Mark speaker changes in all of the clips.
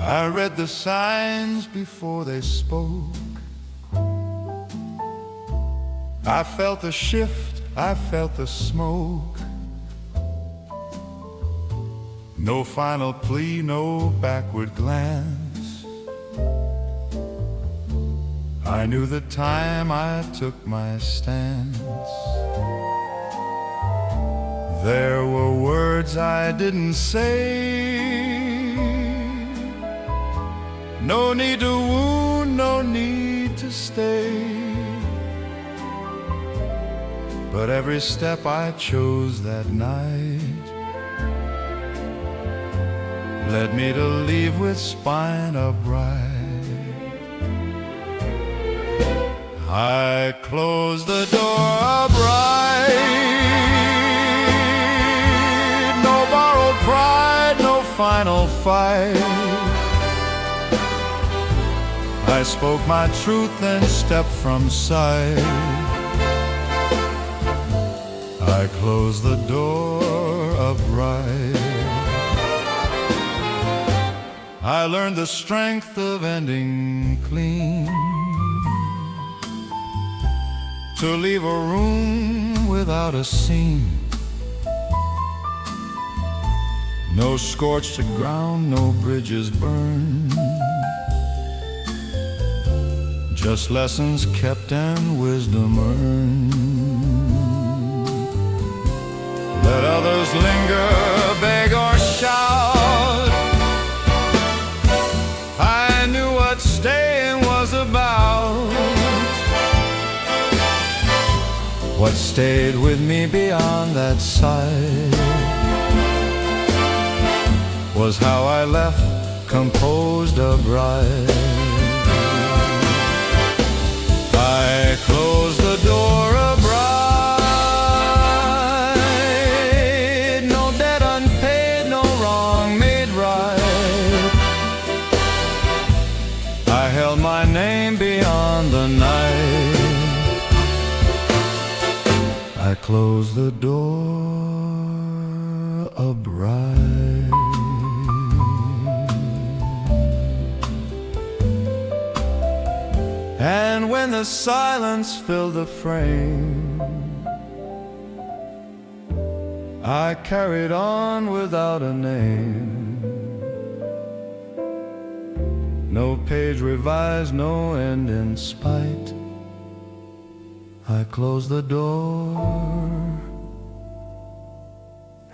Speaker 1: I read the signs before they spoke. I felt the shift, I felt the smoke. No final plea, no backward glance. I knew the time I took my stance. There were words I didn't say. No need to wound, no need to stay. But every step I chose that night led me to leave with spine upright. I closed the door upright. No borrowed pride, no final fight. I spoke my truth and stepped from sight. I closed the door upright. I learned the strength of ending clean, to leave a room without a scene. No scorched ground, no bridges burned, just lessons kept and wisdom earned. Let others linger, beg or shout. I knew what staying was about. What stayed with me beyond that sight was how I left composed upright. I closed the door upright. No debt unpaid, no wrong made right. I held my name beyond the night. I closed the door upright. And when the silence filled the frame, I carried on without a name. No page revised, no end in spite. I closed the door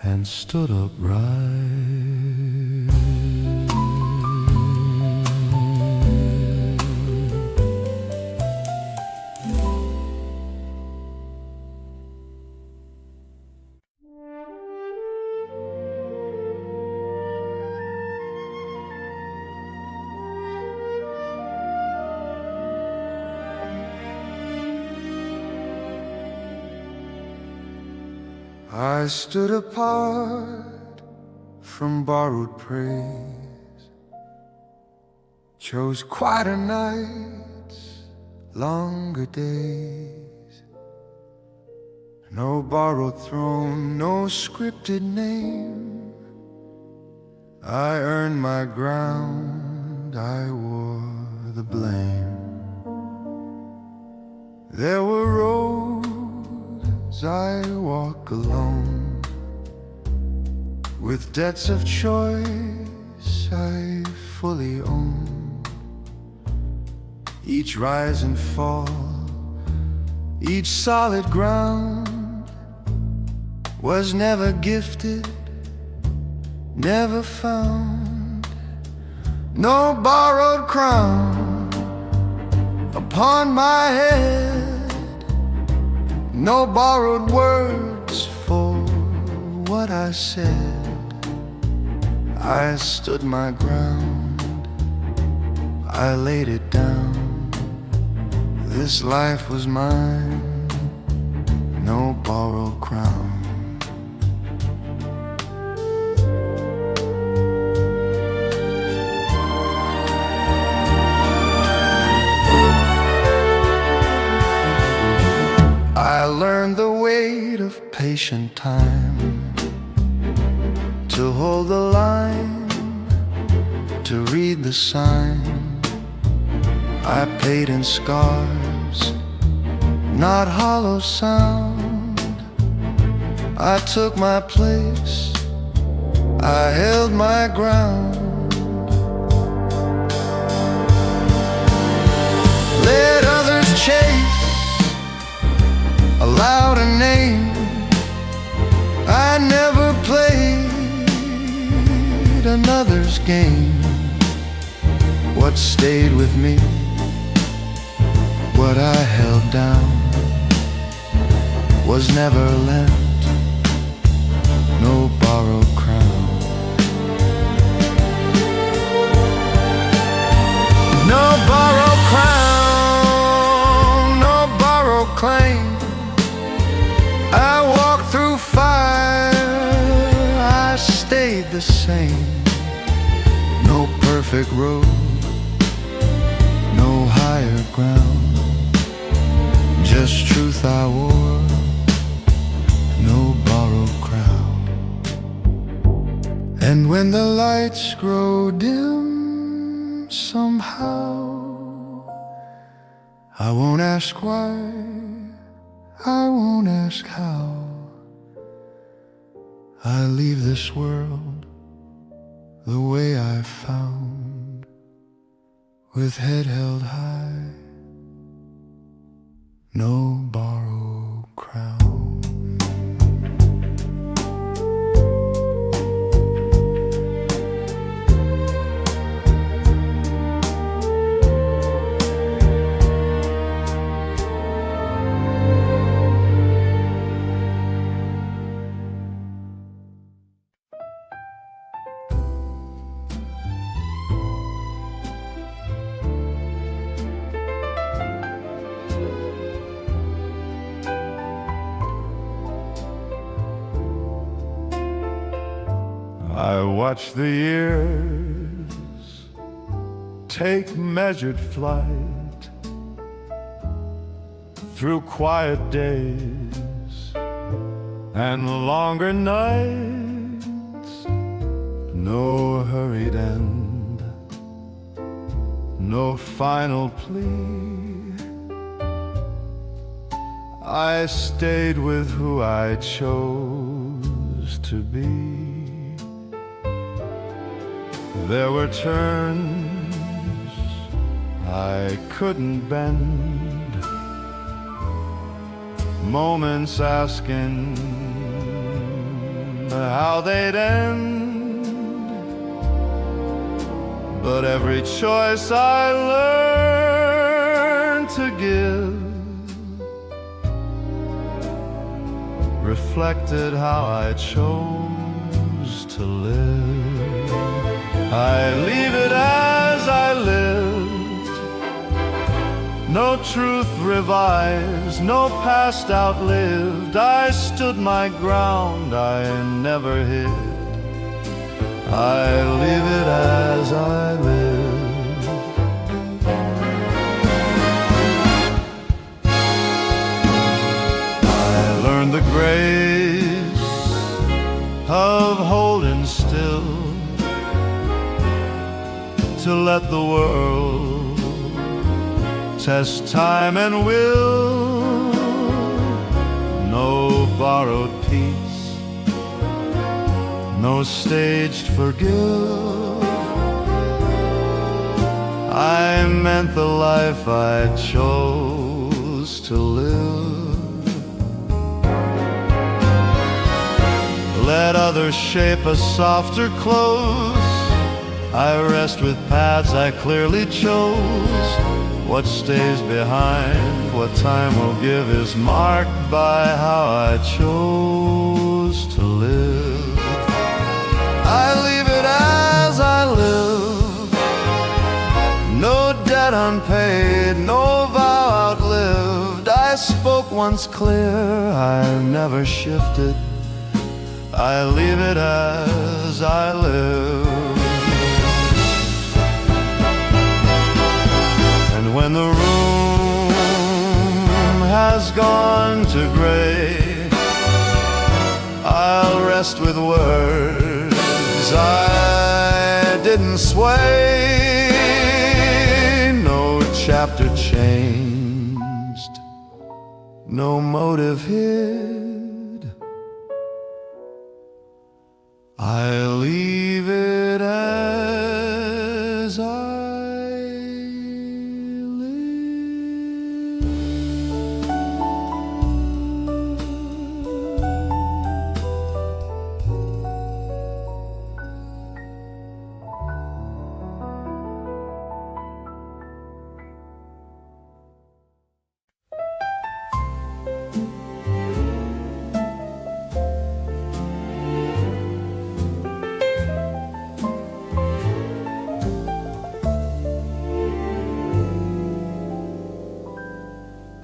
Speaker 1: and stood upright. I stood apart from borrowed praise, chose quieter nights, longer days. No borrowed throne, no scripted name. I earned my ground, I wore the blame. There were roads I walk alone, with debts of choice I fully own. Each rise and fall, each solid ground was never gifted, never found. No borrowed crown upon my head, no borrowed words for what I said. I stood my ground, I laid it down. This life was mine, no borrowed crown. I learned the weight of patient time, to hold the line, to read the sign. I paid in scars, not hollow sound. I took my place, I held my ground. Let others chase, allowed a name. I never played another's game. What stayed with me, what I held down, was never lent, no borrowed crown. No borrowed crown, no borrowed claim. I walked through fire, I stayed the same. No perfect road, no higher ground, just truth I wore, no borrowed crown. And when the lights grow dim somehow, I won't ask why, I won't ask how. I leave this world the way I found, with head held high, no borrowed crown.
Speaker 2: I watch the years take measured flight through quiet days and longer nights. No hurried end, no final plea. I stayed with who I chose to be. There were turns I couldn't bend, moments asking how they'd end. But every choice I learned to give reflected how I chose to live. I leave it as I lived, no truth revised, no past outlived. I stood my ground, I never hid. I leave it as I lived. I learned the grace of holding still, to let the world test time and will. No borrowed peace, no staged forgive. I meant the life I chose to live. Let others shape a softer close, I rest with paths I clearly chose. What stays behind, what time will give, is marked by how I chose to live. I leave it as I live, no debt unpaid, no vow outlived. I spoke once clear, I never shifted. I leave it as I live. When the room has gone to gray, I'll rest with words I didn't sway, no chapter changed, no motive hid. I leave it as I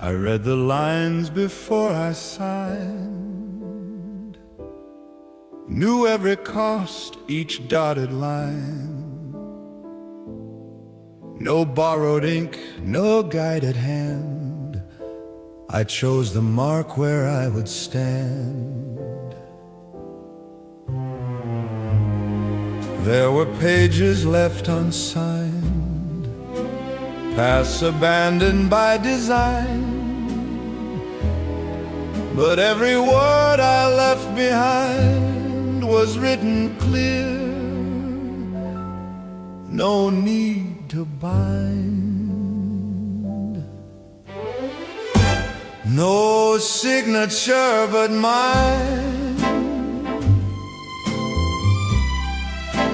Speaker 2: I read the lines before I signed, knew every cost, each dotted line. No borrowed ink, no guided hand, I chose the mark where I would stand. There were pages left unsigned, paths abandoned by design, but every word I left behind was written clear, no need to bind. No signature but mine,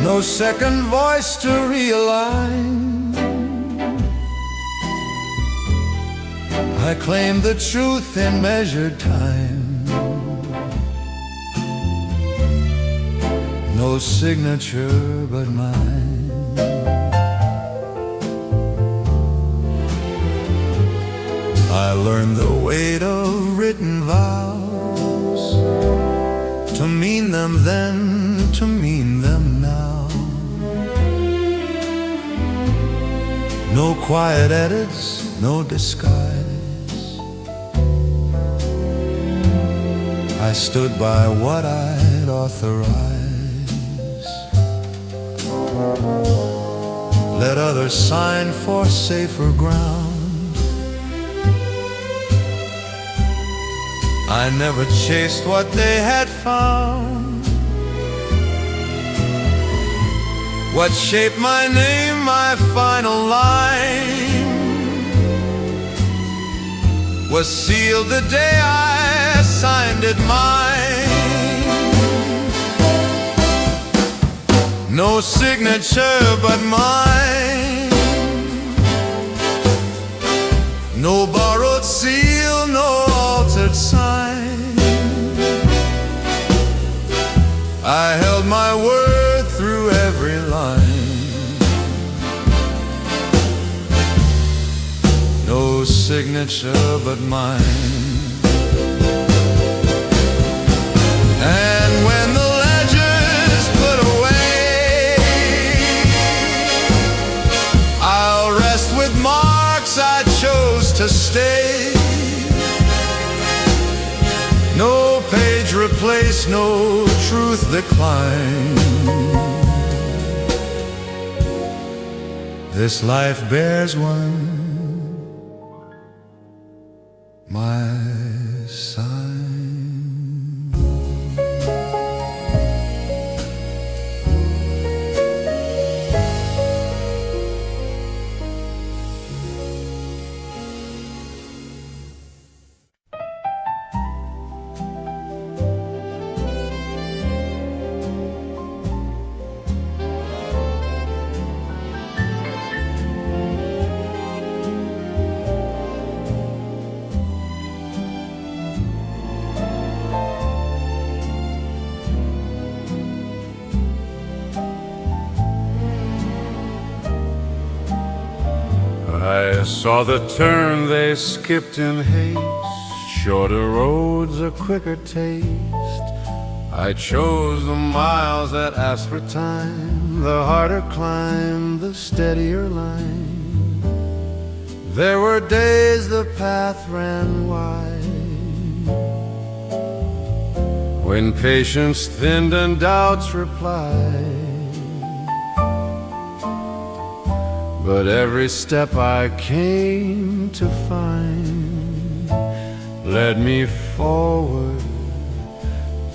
Speaker 2: no second voice to realign. I claim the truth in measured time, no signature but mine. I learned the weight of written vows, to mean them then, to mean them now. No quiet edits, no disguise, I stood by what I'd authorize. Let others sign for safer ground, I never chased what they had found. What shaped my name, my final line, was sealed the day I signed it mine. No signature but mine, no borrowed seal, no altered sign. I held my word through every line, no signature but mine. And when the ledger's put away, I'll rest with marks I chose to stay. No page replaced, no truth declined. This life bears one, my sign. I saw the turn they skipped in haste, shorter roads, a quicker taste. I chose the miles that asked for time, the harder climb, the steadier line. There were days the path ran wide, when patience thinned and doubts replied.
Speaker 1: but every step I came to find led me forward,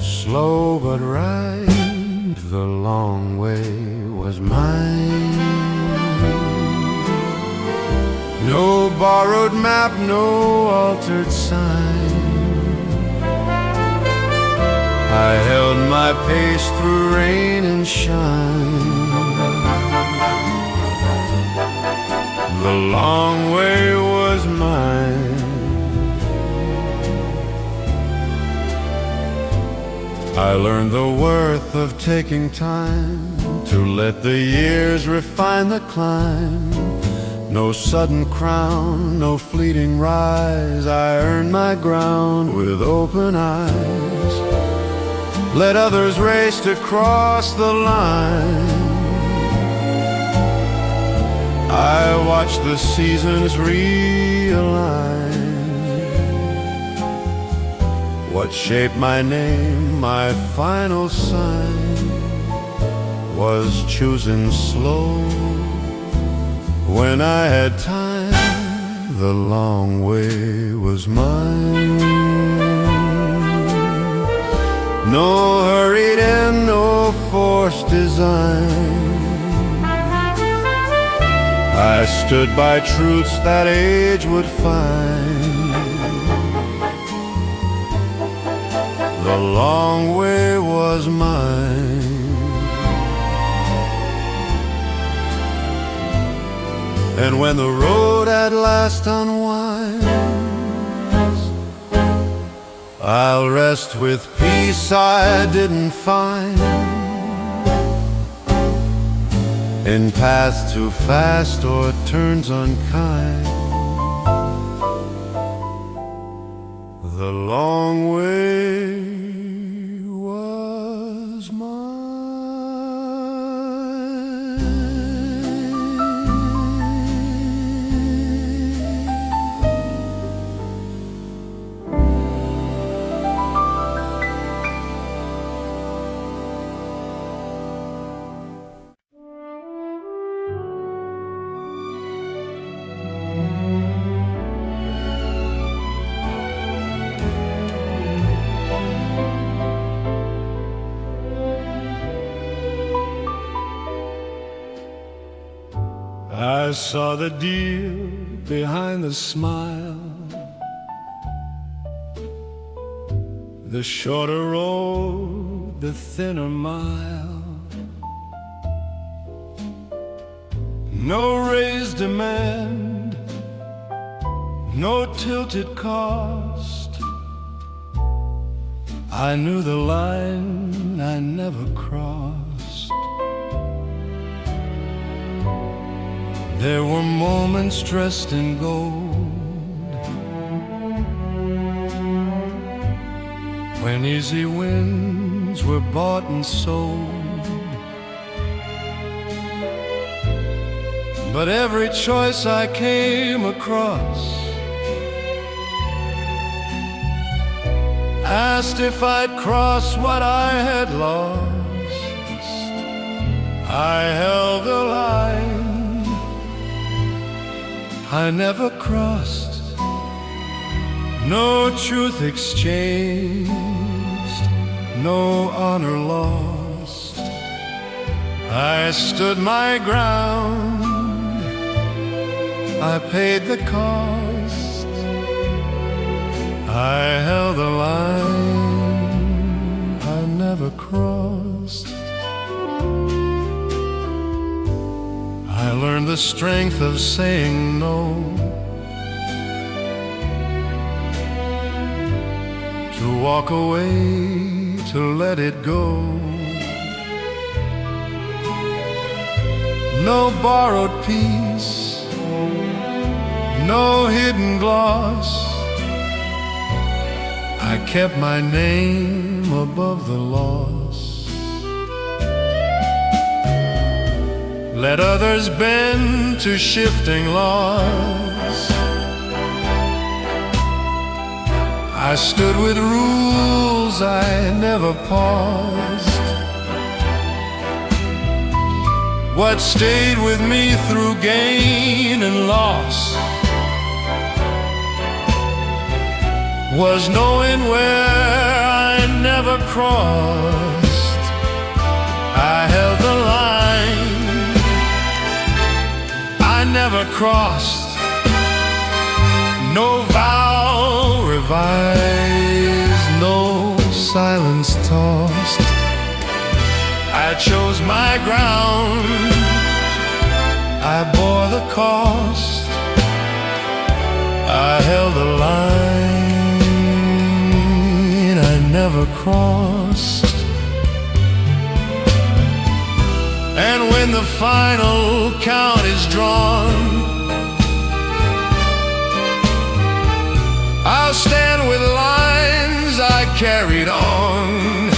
Speaker 1: slow but right. The long way was mine. No borrowed map, no altered sign. I held my pace through rain and shine. The long way was mine. I learned the worth of taking time to let the years refine the climb. No sudden crown, no fleeting rise. I earned my ground with open eyes. Let others race to cross the line. I watched the seasons realign. What shaped my name, my final sign, was choosing slow. When I had time, the long way was mine. No hurried end, no forced design. I stood by truths that age would find. The long way was mine. And when the road at last unwinds, I'll rest with peace I didn't find in paths too fast or turns unkind. The long way was mine. I saw the deal behind the smile, the shorter road, the thinner mile. No raised demand, no tilted cost. I knew the line I never crossed. There were moments dressed in gold, when easy wins were bought and sold. But every choice I came across asked if I'd cross what I had lost. I held the line I never crossed, no truth exchanged, no honor lost. I stood my ground, I paid the cost. I held the line I never crossed. I learned the strength of saying no, to walk away, to let it go. No borrowed peace, no hidden gloss. I kept my name above the loss. Let others bend to shifting laws. I stood with rules I never paused.
Speaker 2: What stayed with me through gain and loss was knowing where I never crossed. I held the line I never crossed. No vow revised, no silence tossed. I chose my ground, I bore the cost. I held the line I never crossed. And when the final count is drawn, I'll stand with lines I carried on.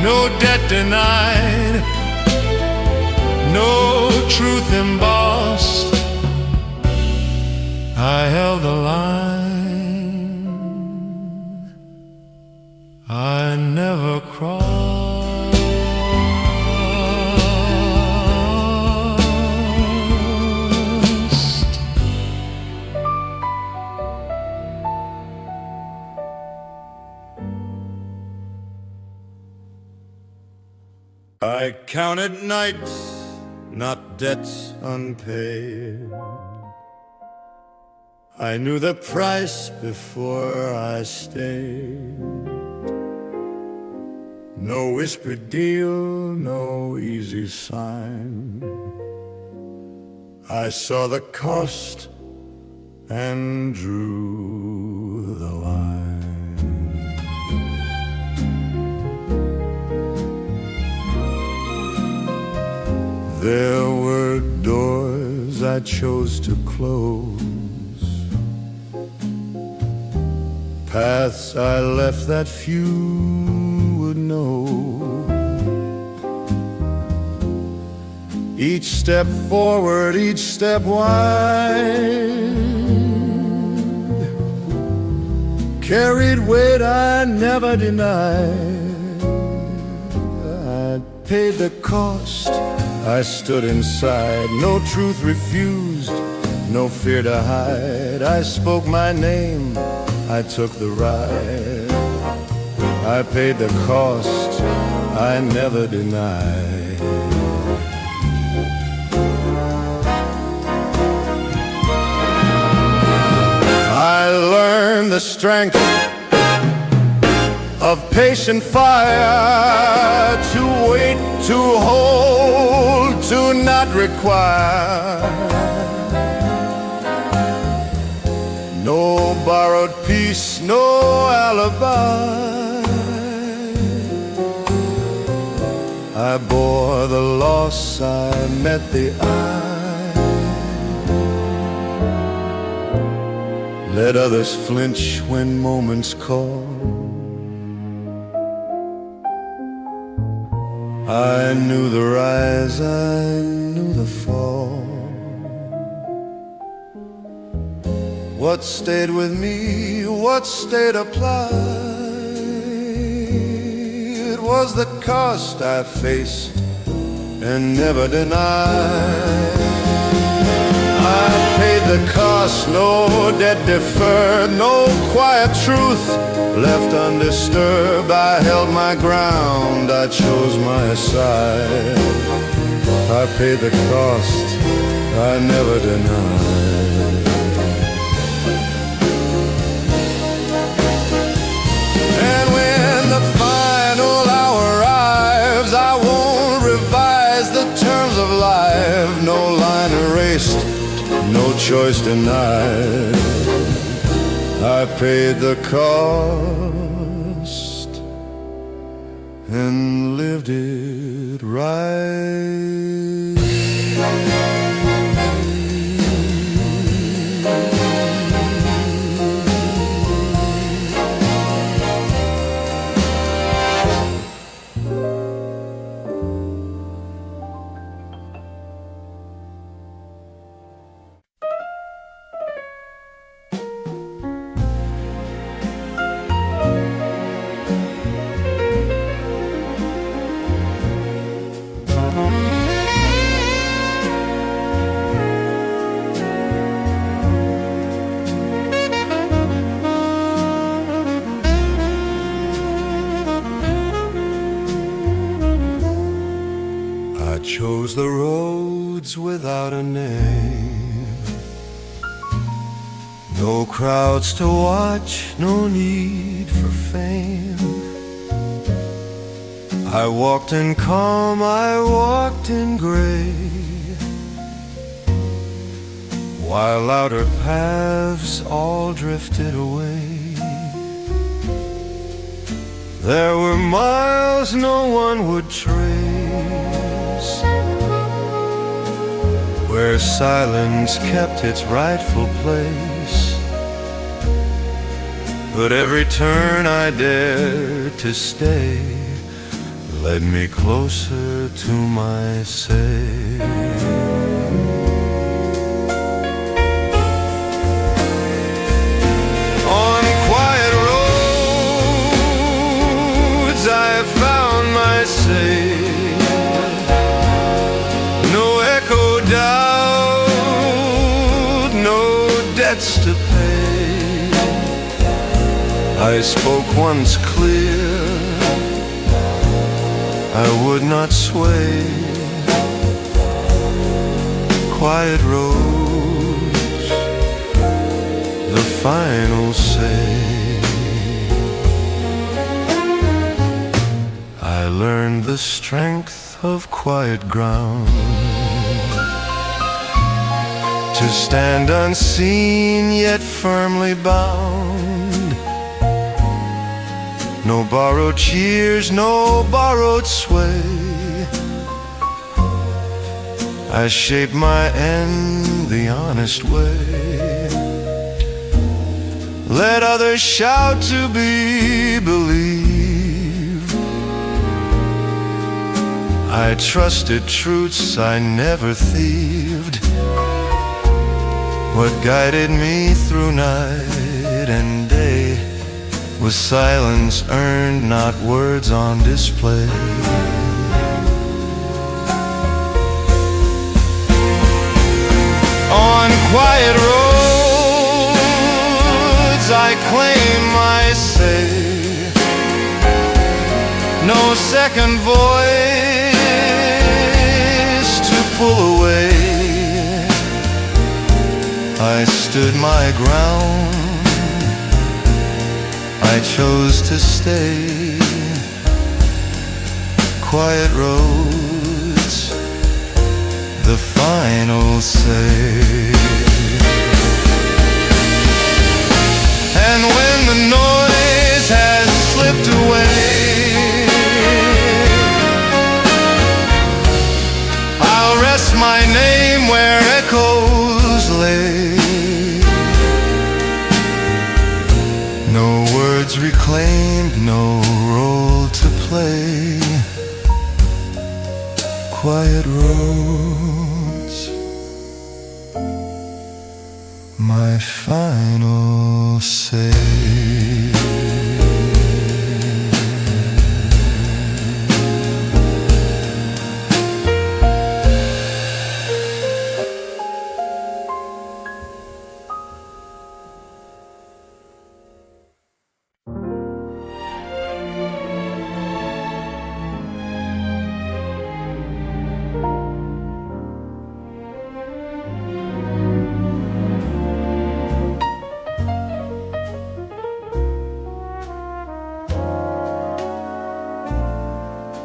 Speaker 2: No debt denied, no truth embossed. I held the line I never crossed. I counted nights, not debts unpaid. I knew the price before I stayed. No whispered deal, no easy sign. I saw the cost and drew the line. There were doors I chose to close, paths I left that few would know. Each step forward, each step wide, carried weight I never denied. I paid the cost, I stood inside, no truth refused, no fear to hide. I spoke my name, I took the ride. I paid the cost, I never denied. I learned the strength of patient fire, to wait, to hold, to not require. No borrowed peace, no alibi. I bore the loss, I met the eye. Let others flinch when moments call. I knew the rise, I knew the fall. What stayed with me, what stayed applied, was the cost I faced and never denied. I paid the cost, no debt deferred, no quiet truth left undisturbed. I held my ground, I chose my side. I paid the cost, I never denied. And when the final hour arrives, I won't revise the terms of life. No line erased, no choice denied. I paid the cost and lived it right. No crowds to watch, no need for fame. I walked in calm, I walked in gray, while outer paths all drifted away. There were miles no one would trace, where silence kept its rightful place. But every turn I dared to stay led me closer to my say. On quiet roads I found my say. No echo doubt, no debts to pay. I spoke once clear, I would not sway. Quiet roads, the final say. I learned the strength of quiet ground, to stand unseen yet firmly bound. No borrowed cheers, no borrowed sway. I shaped my end the honest way. Let others shout to be believed. I trusted truths I never thieved. What guided me through night and day was silence earned, not words on display. On quiet roads I claim my say. No second voice to pull away. I stood my ground, I chose to stay. Quiet roads, the final say. And when the noise has slipped away, I'll rest my name where echoes lay. No words reclaimed, no role to play. Quiet roads, my final say.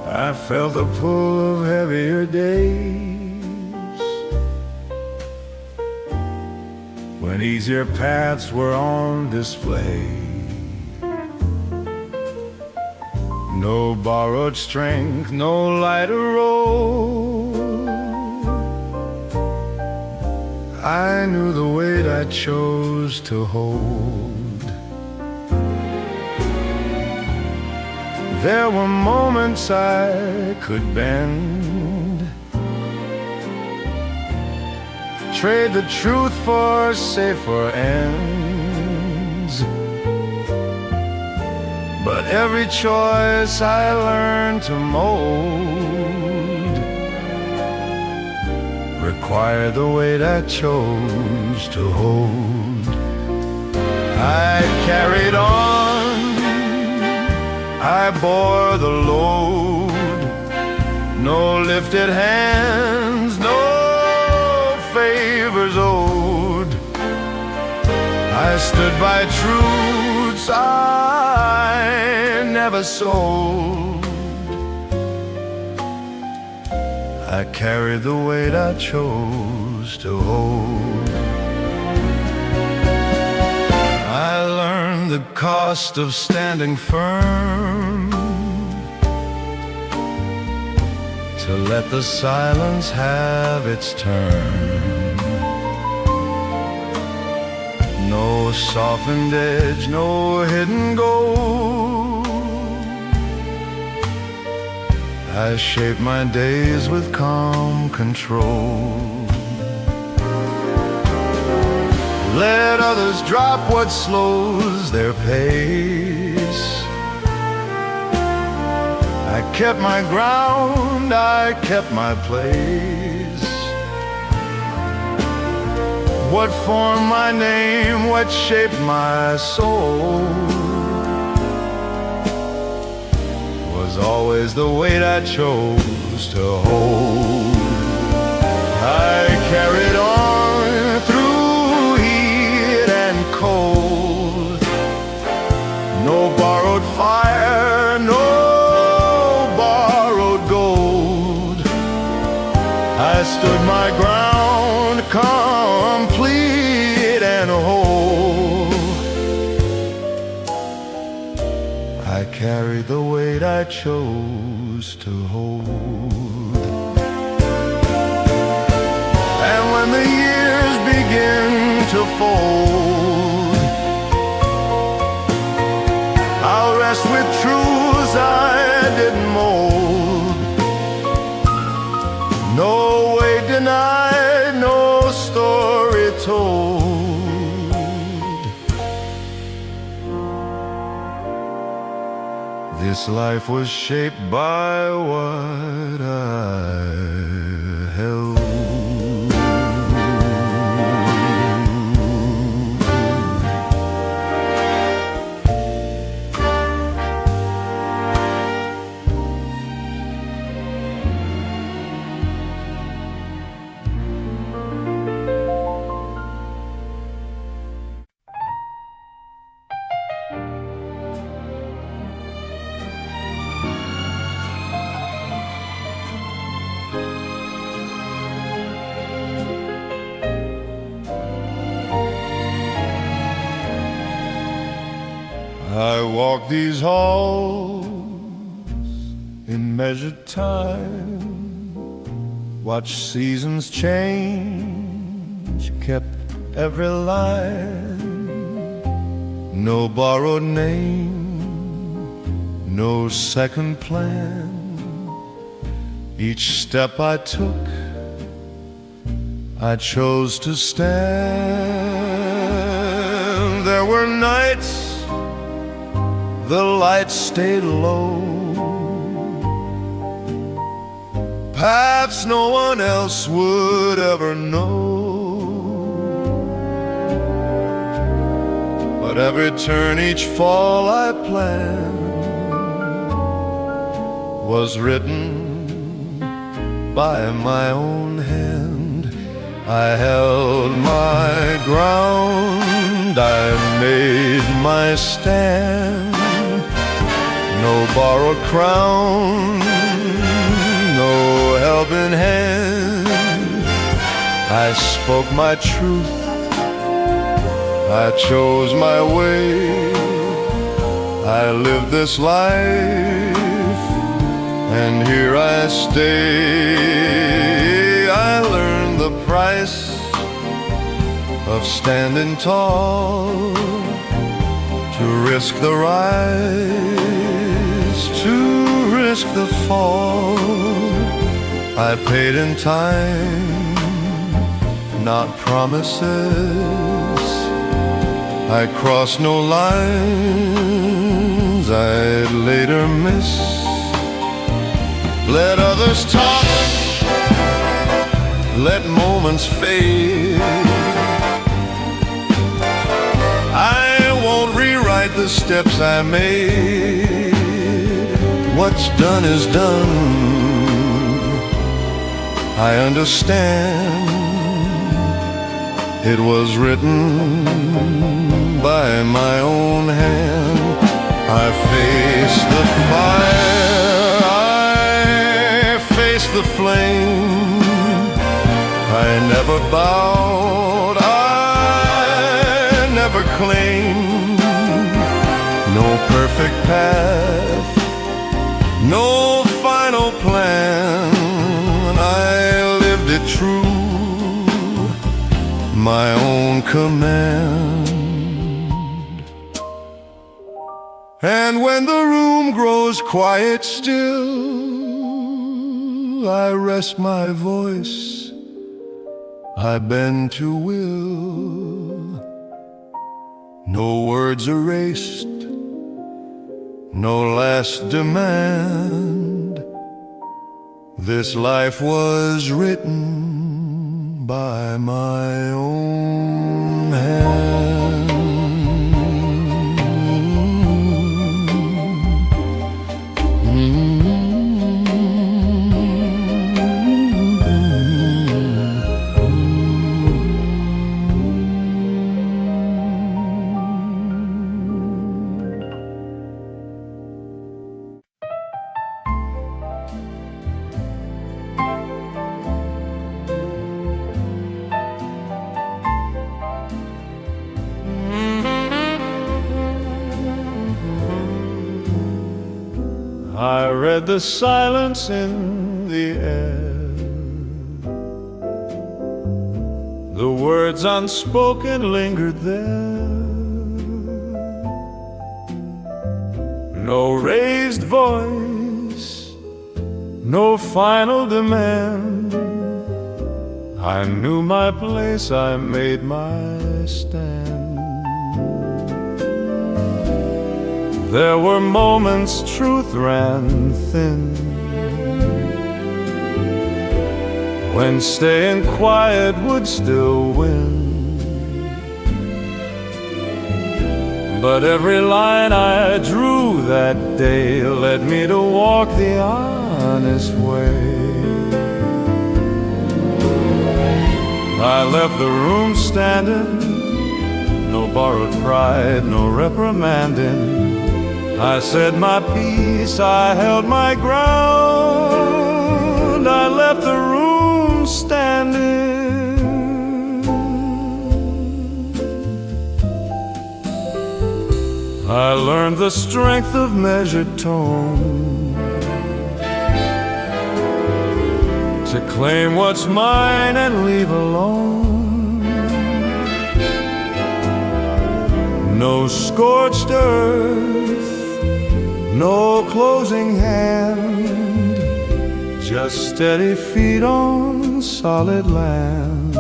Speaker 1: I felt the pull of heavier days, when easier paths were on display. No borrowed strength, no lighter road. I knew the weight I chose to hold. There were moments I could bend, trade the truth for safer ends. But every choice I learned to mold required the weight I chose to hold. I carried on, I bore the load. No lifted hands, no favors owed. I
Speaker 2: I stood by truths I never sold. I carried the weight I chose to hold. I learned the cost of standing firm, to let the silence have its turn. No softened edge, no hidden gold. I shape my days with calm control. Let others drop what slows their pace. I kept my ground, I kept my place. What formed my name, what shaped my soul, was always the weight I chose to hold. I carried on through heat and cold. No borrowed fire, no I stood my ground, complete and whole. I carried the weight I chose to hold. And when the years begin to fold, I'll rest with truths I didn't mold. No way denied, no story told. This life was shaped by what I held. I walk these halls in measured time, watch seasons change, kept every line. No borrowed name, no second plan. Each step I took, I chose to stand. There were nights the lights stayed low, paths no one else would ever know. But every turn, each fall I planned was written by my own hand. I held my ground, I made my stand. No borrowed crown, no helping hand. I spoke my truth, I chose my way. I lived this life, and here I stay. I learned the price of standing tall, to risk the rise, to risk the fall. I paid in time, not promises. I crossed no lines I'd later miss. Let others talk, let moments fade. I won't rewrite the steps I made. What's done is done. I understand. It was written by my own hand. I faced the fire, I faced the flame. I never bowed, I never claimed. No perfect path, no final plan. I lived it true, my own command. And when the room grows quiet still, I rest my voice, I bend to will. No words erased, no last demand. This life was written by my own hand.
Speaker 1: I read the silence in the air, the words unspoken lingered there. No raised voice, no final demand. I knew my place, I made my stand. There were moments truth ran thin, when staying quiet would still win. But every line I drew that day led me to walk the honest way. I left the room standing, no borrowed pride, no reprimanding. I said my piece, I held my ground. I left the room standing. I learned the strength of measured tone, to claim what's mine and leave alone. No scorched earth, no closing hand, just steady feet on solid land.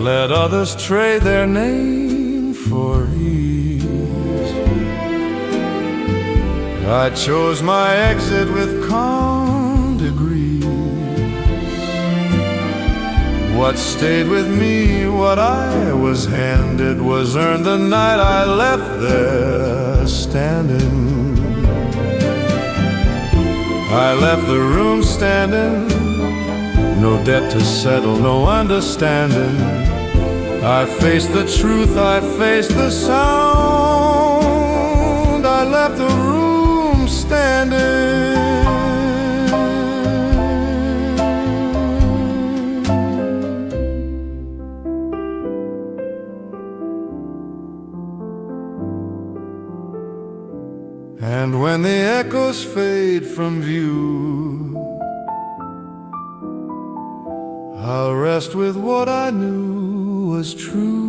Speaker 1: Let others trade their name for ease. I chose my exit with calm degrees. What stayed with me, what I was handed, was earned the night I left there standing. I left the room standing, no debt to settle, no understanding. I faced the truth, I faced the sound. I left the room standing. And when the echoes fade from view, I'll rest with what I knew was true.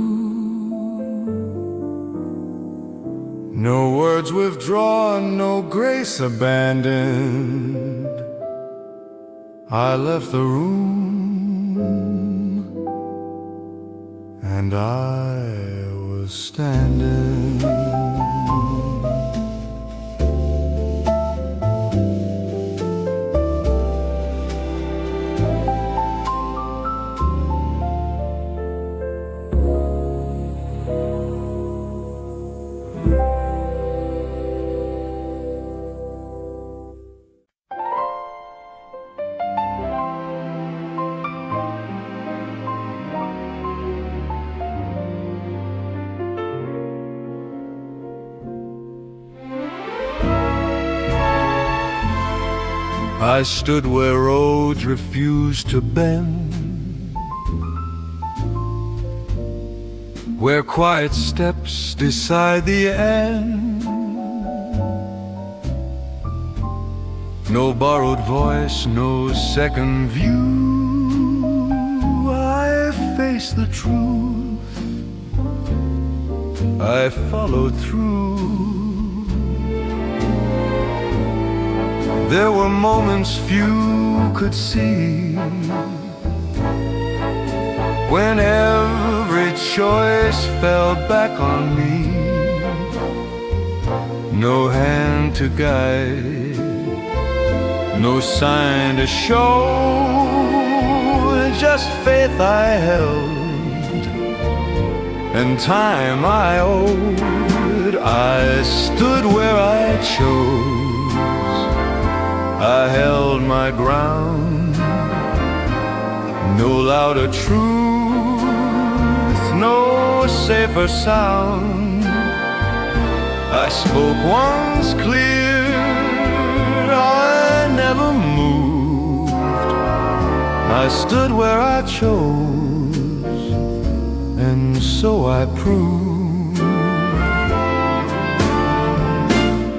Speaker 1: No words withdrawn, no grace abandoned. I left the room, and I was standing.
Speaker 2: I stood where roads refused to bend, where quiet steps decide the end. No borrowed voice, no second view. I faced the truth, I followed through. There were moments few could see, when every choice fell back on me. No hand to guide, no sign to show, just faith I held, and time I owed. I stood where I chose, I held my ground. No louder truth, no safer sound. I spoke once clear, I never moved. I stood where I chose, and so I proved.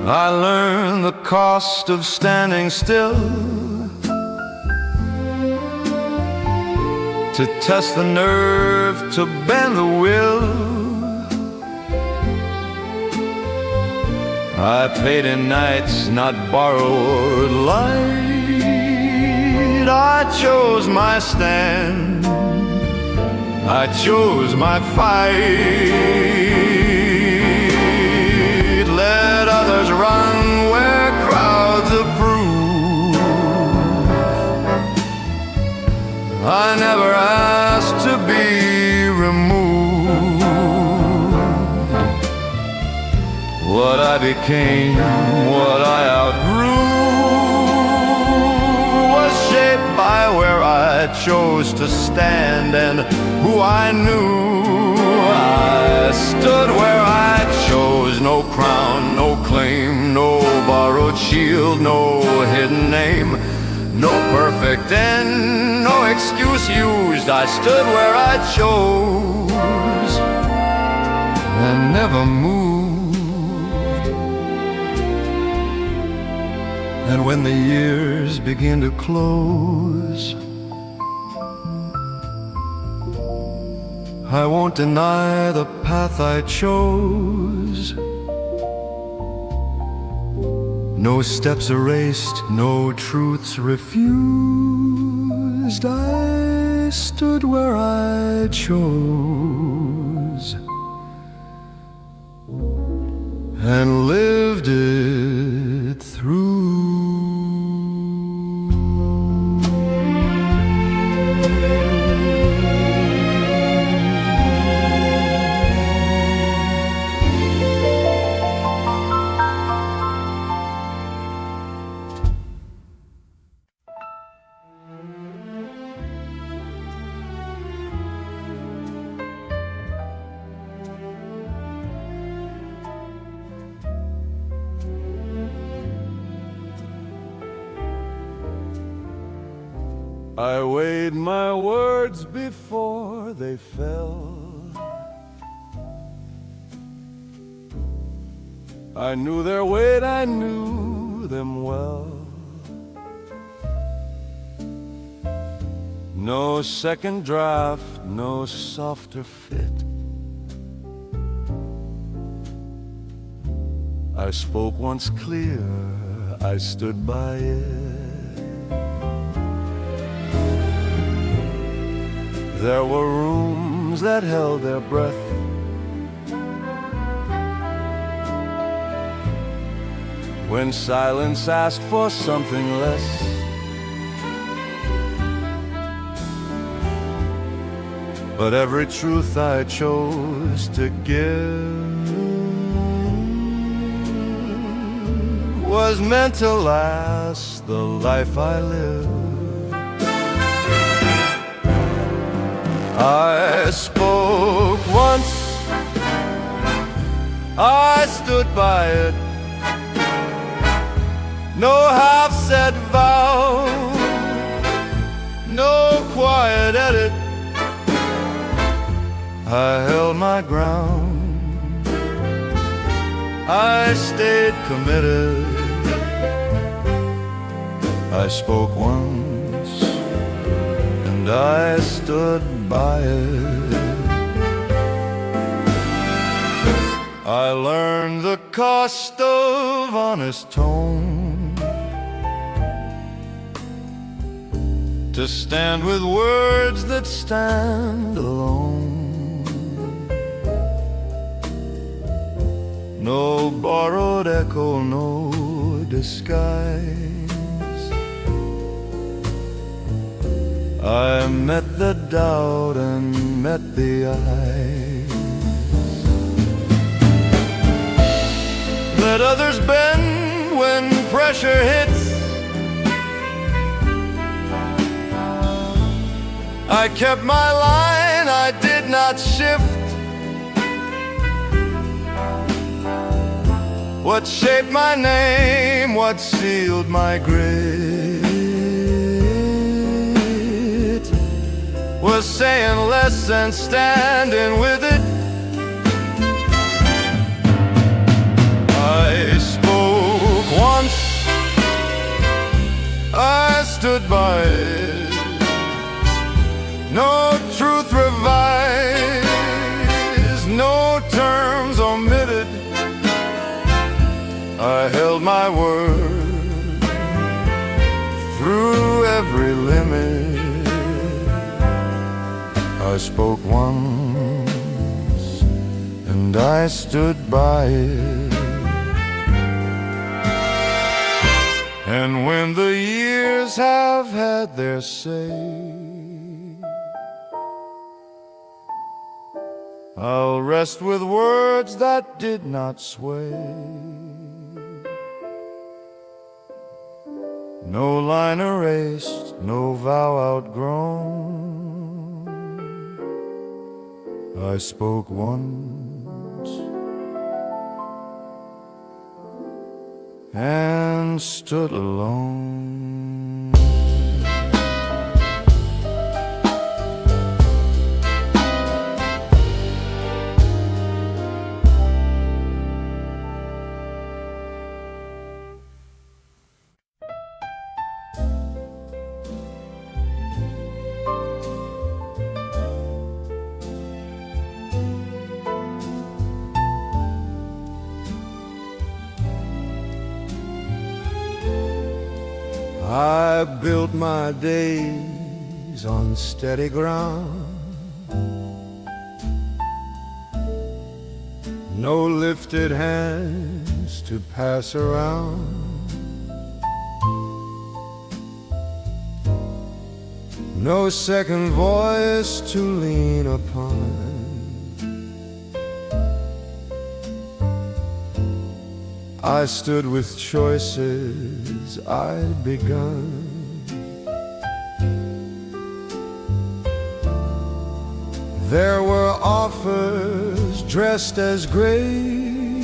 Speaker 2: I learned the cost of standing still, to test the nerve, to bend the will. I paid in nights, not borrowed light. I chose my stand, I chose my fight. Let others run where crowds approve. I never asked to be removed. What I became, what I outgrew, was shaped by where I chose to stand and who I knew. I stood where I chose, no crown, no claim, no borrowed shield, no hidden name, no perfect end, no excuse used. I stood where I chose and never moved. And when the years begin to close, I won't deny the path I chose. No steps erased, no truths refused. I stood where I chose and lived it through. I weighed my words before they fell. I knew their weight, I knew them well. No second draft, no softer fit. I spoke once clear, I stood by it. There were rooms that held their breath, when silence asked for something less. But every truth I chose to give was meant to last the life I live. I spoke once, I stood by it. No half said vow, no quiet edit. I held my ground, I stayed committed. I spoke once, and I stood by it. I learned the cost of honest tone, to stand with words that stand alone. No borrowed echo, no disguise. I met the doubt and met the eyes. Let others bend when pressure hits. I kept my line, I did not shift. What shaped my name, what sealed my grit, was saying less and standing with it. I spoke once, I stood by it. No truth revised, no terms omitted. I held my word through every limit. I spoke once, and I stood by it. And when the years have had their say, I'll rest with words that did not sway. No line erased, no vow outgrown. I spoke once and stood alone. I built my days on steady ground, no lifted hands to pass around. No second voice to lean upon. I stood with choices I'd begun. There were offers dressed as grace,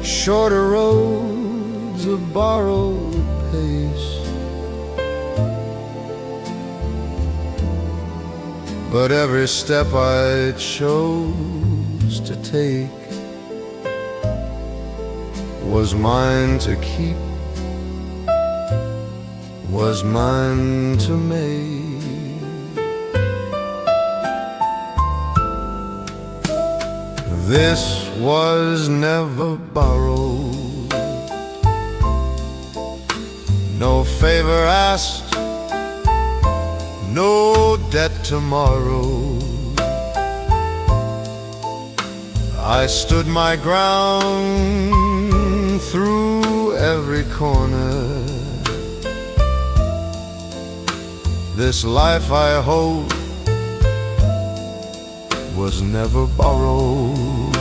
Speaker 2: shorter roads of borrowed pace. But every step I chose to take was mine to keep, was mine to make. This was never borrowed, no favor asked, no debt tomorrow. I stood my ground through every corner. This life I hold was never borrowed.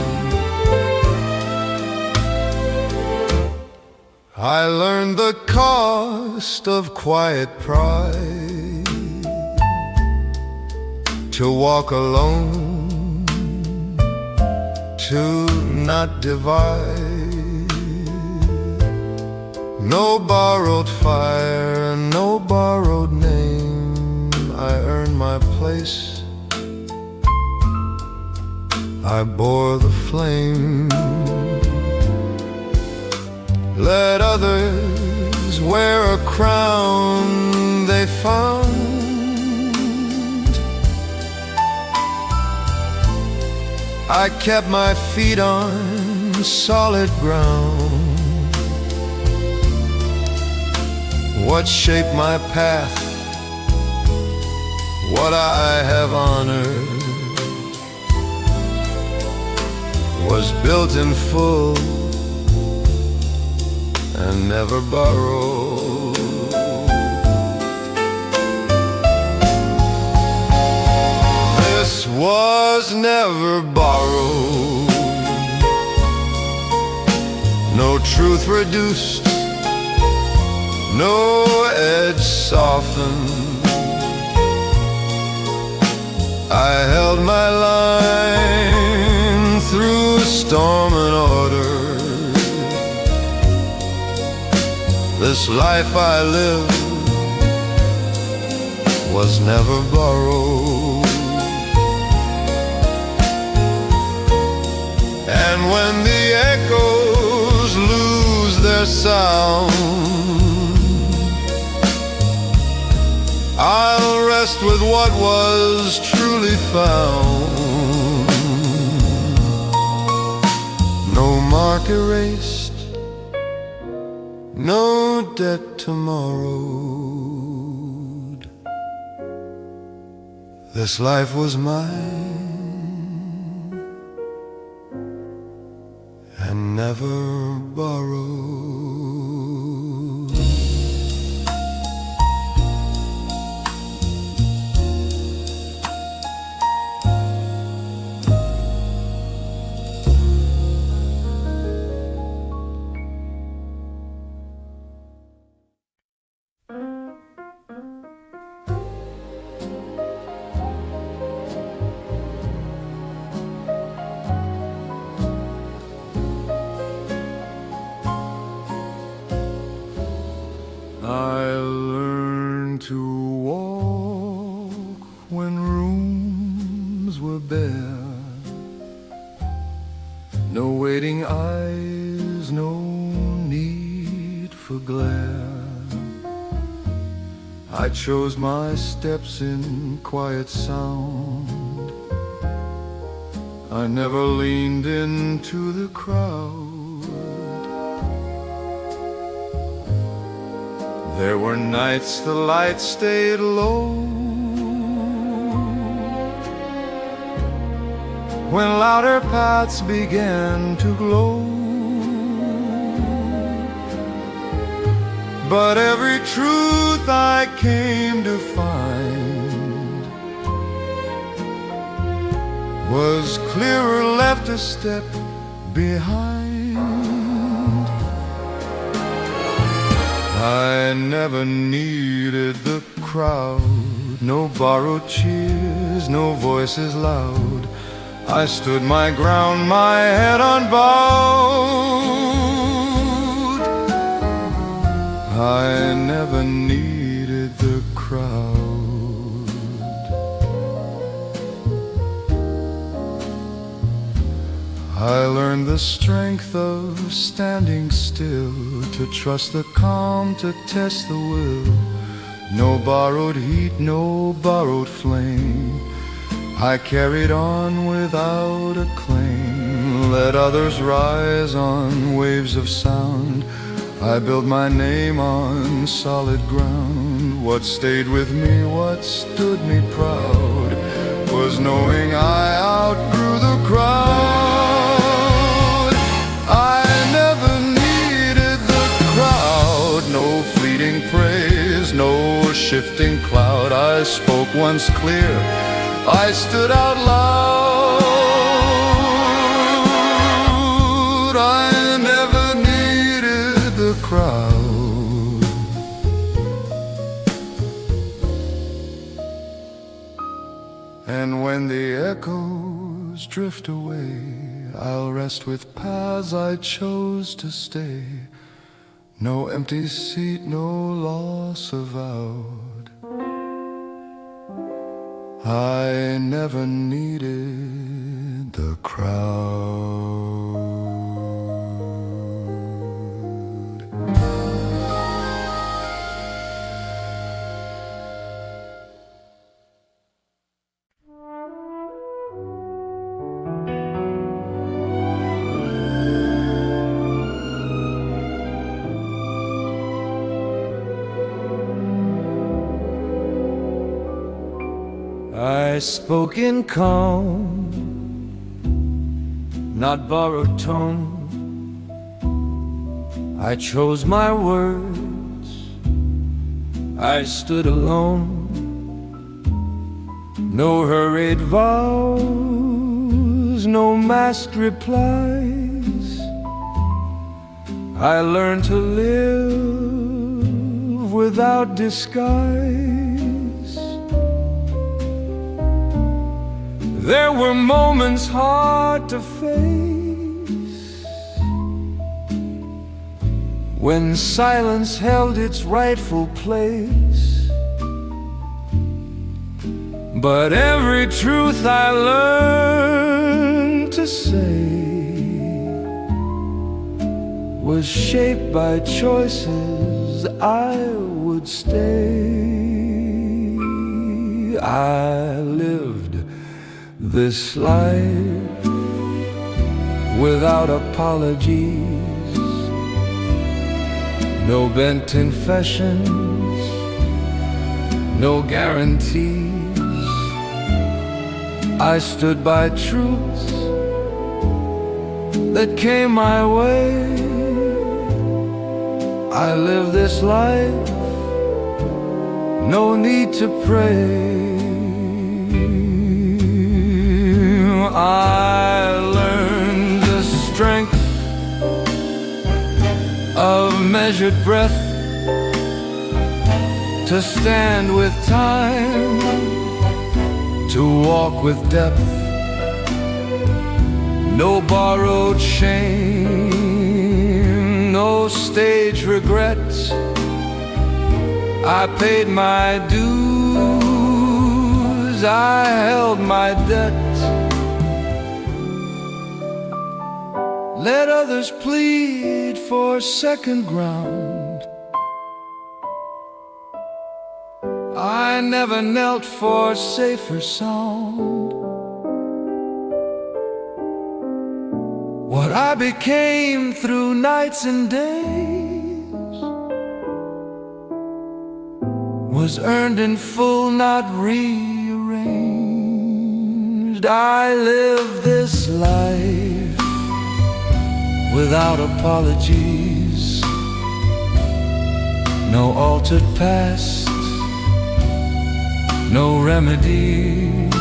Speaker 2: I learned the cost of quiet pride, to walk alone, to not divide. No borrowed fire, no borrowed name. I earned my place, I bore the flame. Let others wear a crown they found. I kept my feet on solid ground. What shaped my path, what I have honored, was built in full and never borrowed. This was never borrowed, no truth reduced, no edge softened. I held my line through storm and order. This life I live was never borrowed. And when the echoes lose their sound, I'll rest with what was truly found. No mark erased, no debt tomorrowed. This life was mine and never borrowed. I learned to walk when rooms were bare. No waiting eyes, no need for glare. I chose my steps in quiet sound. I never leaned into the crowd. There were nights the light stayed low, when louder paths began to glow. But every truth I came to find was clearer left a step behind. I never needed the crowd, no borrowed cheers, no voices loud. I stood my ground, my head unbowed. I never needed the crowd. I learned the strength of standing still, to trust the calm, to test the will. No borrowed heat, no borrowed flame. I carried on without a claim. Let others rise on waves of sound. I built my name on solid ground. What stayed with me, what stood me proud, was knowing I outgrew the crowd. I never needed the crowd, no fleeting praise, no shifting cloud. I spoke once clear, I stood out loud. I never needed the crowd. And when the echoes drift away, I'll rest with paths I chose to stay.
Speaker 1: No empty seat, no loss avowed. I never needed the crowd.
Speaker 3: I spoke in calm, not borrowed tone. I chose my words, I stood alone. No hurried vows, no masked replies. I learned to live without disguise. There were moments hard to face, when silence held its rightful place. But every truth I learned to say was shaped by choices I would stay. I lived this life without apologies, no bent confessions, no guarantees. I stood by truths that came my way. I live this life, no need to pray. I learned the strength of measured breath, to stand with time, to walk with depth. No borrowed shame, no stage regrets. I paid my dues, I held my debt. Let others plead for second ground. I never knelt for safer sound. What I became through nights and days was earned in full, not rearranged. I live this life without apologies, no altered past, no remedies.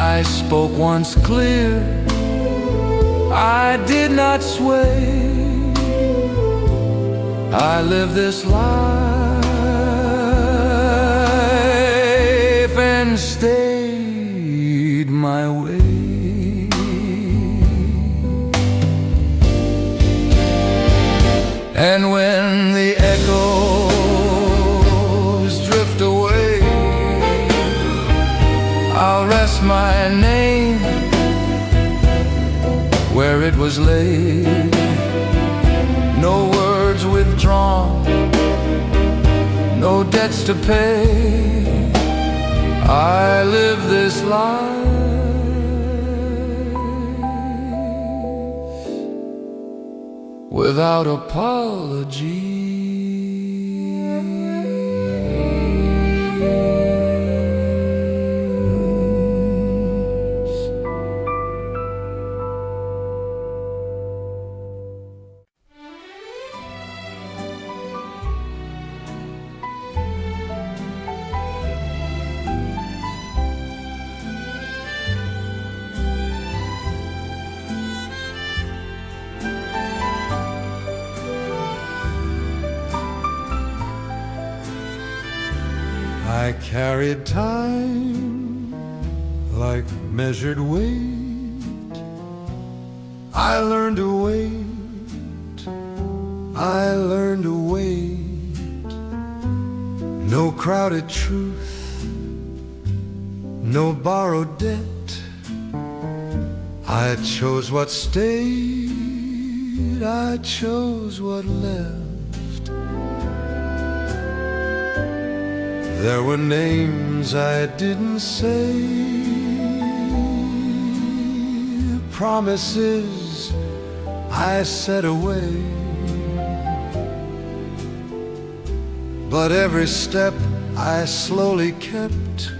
Speaker 3: I spoke once clear, I did not sway. I live this life and stayed my way. And when the echoes drift away, I'll rest my name where it was laid. No words withdrawn, no debts to pay. I live this life without apology. I carried time like measured weight. I learned to wait, I learned to wait. No crowded truth, no borrowed debt. I chose what stayed, I chose what left. There were names I didn't say, promises I set away. But every step I slowly kept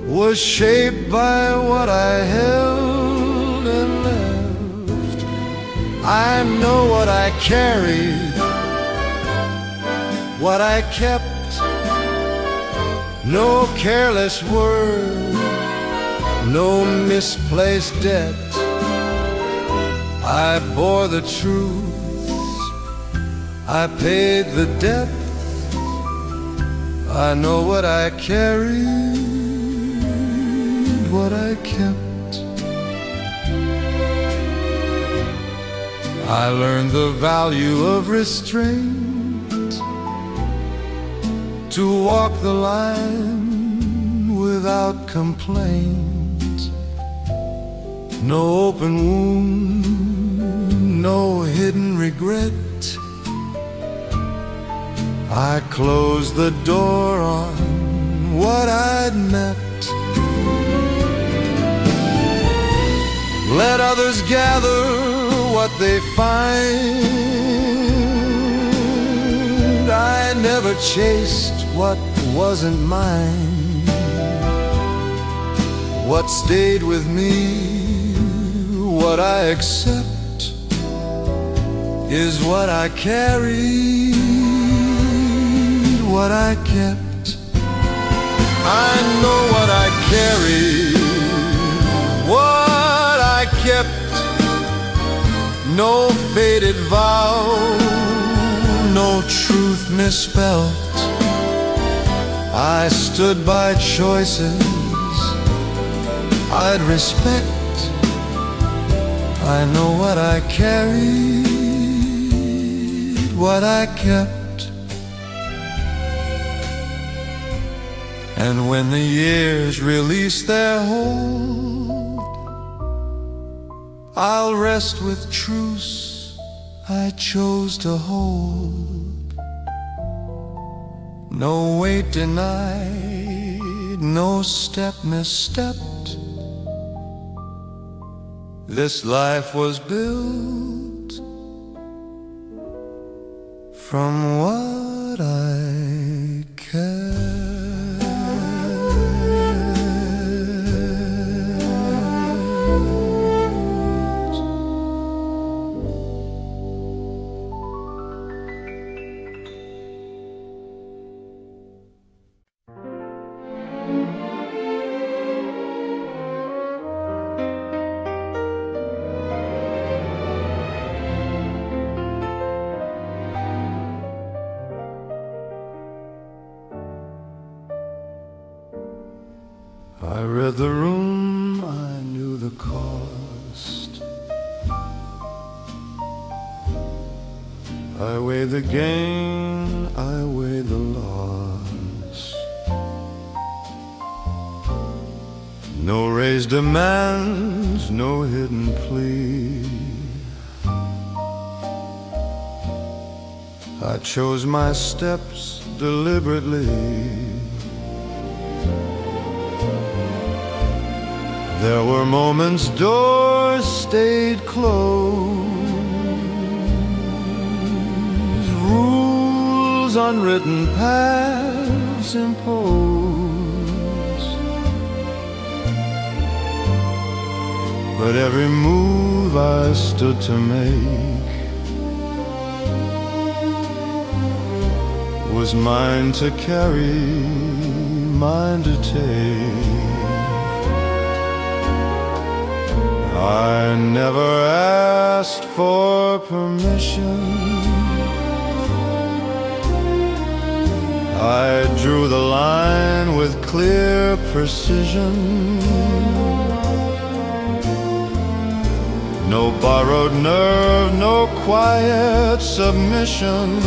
Speaker 3: was shaped by what I held and left. I know what I carried, what I kept. No careless word, no misplaced debt. I bore the truth, I paid the debt. I know what I carried, what I kept. I learned the value of restraint, to walk the line without complaint. No open wound, no hidden regret. I closed the door on what I'd met. Let others gather what they find. I never chased what wasn't mine. What stayed with me, what I accept, is what I carry, what I kept. I know what I carried, what I kept. No faded vow, no truth misspelt. I stood by choices I'd respect. I know what I carried, what I kept. And when the years release their hold, I'll rest with truths I chose to hold. No weight denied, no step misstepped. This life was built from what I kept. I read the room, I knew the cost. I weighed the gain, I weighed the loss. No raised demands, no hidden plea. I chose my steps deliberately. There were moments doors stayed closed, rules unwritten, paths imposed. But every move I stood to make was mine to carry, mine to take. I never asked for permission. I drew the line with clear precision.
Speaker 2: No borrowed nerve, no quiet submission.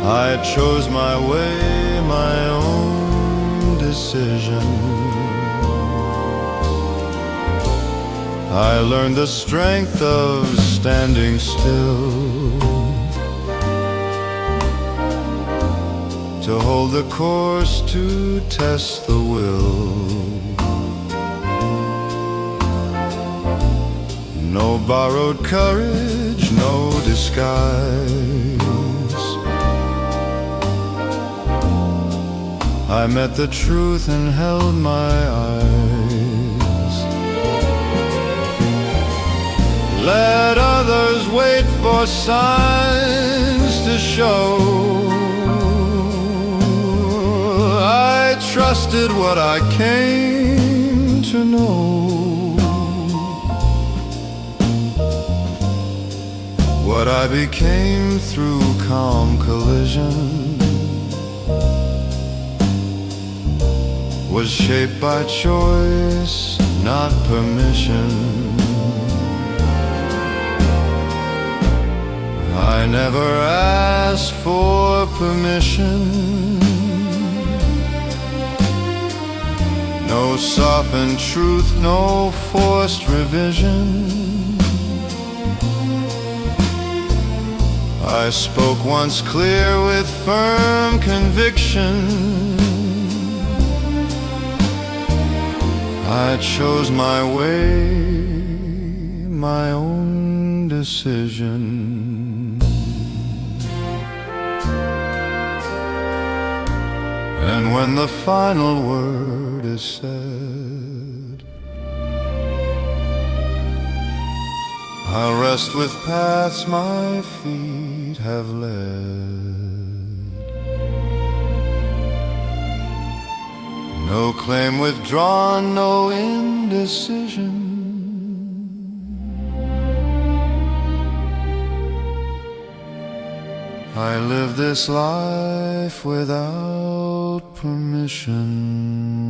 Speaker 2: I chose my way, my own decision. I learned the strength of standing still, to hold the course, to test the will. No borrowed courage, no disguise. I met the truth and held my eyes. Let others wait for signs to show. I trusted what I came to know. What I became through calm collision was shaped by choice, not permission. I never asked for permission. No softened truth, no forced revision. I spoke once clear with firm conviction. I chose my way, my own decision. And when the final word is said, I'll rest with paths my feet have led. No claim withdrawn, no indecision. I live this life without permission.